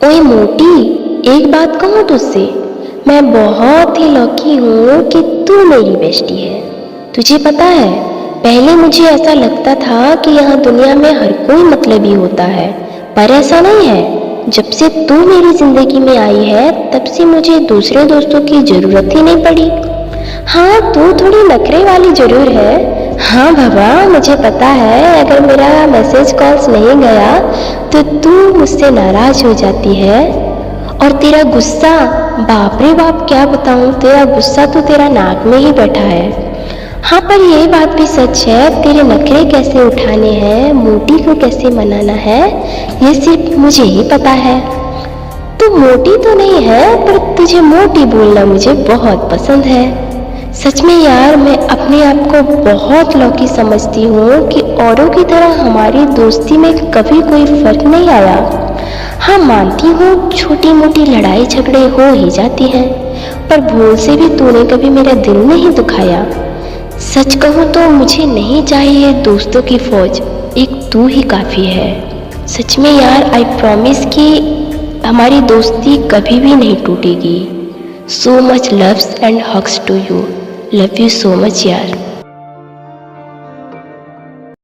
ओए मोटी, एक बात कहूँ तुझसे। मैं बहुत ही लकी हूँ कि तू मेरी बेस्टी है। तुझे पता है, पहले मुझे ऐसा लगता था कि यहाँ दुनिया में हर कोई मतलबी होता है, पर ऐसा नहीं है। जब से तू मेरी जिंदगी में आई है, तब से मुझे दूसरे दोस्तों की जरूरत ही नहीं पड़ी। हाँ, तू थोड़ी नखरे वाली जरूर है। हाँ बाबा, मुझे पता है, अगर मेरा मैसेज कॉल्स नहीं गया तो तू मुझसे नाराज हो जाती है। और तेरा गुस्सा, बाप रे बाप, क्या बताऊँ, तेरा गुस्सा तो तेरा नाक में ही बैठा है। हाँ, पर ये बात भी सच है, तेरे नखरे कैसे उठाने हैं, मोटी को कैसे मनाना है, ये सिर्फ मुझे ही पता है। तू मोटी तो नहीं है, पर तुझे मोटी बोलना मुझे बहुत पसंद है। सच में यार, मैं अपने आप को बहुत लकी समझती हूँ कि औरों की तरह हमारी दोस्ती में कभी कोई फर्क नहीं आया। हाँ, मानती हूँ छोटी मोटी लड़ाई झगड़े हो ही जाती हैं, पर भूल से भी तूने कभी मेरा दिल नहीं दुखाया। सच कहूँ तो मुझे नहीं चाहिए दोस्तों की फौज, एक तू ही काफ़ी है। सच में यार, आई प्रॉमिस कि हमारी दोस्ती कभी भी नहीं टूटेगी। So much loves and hugs to you. Love you so much यार।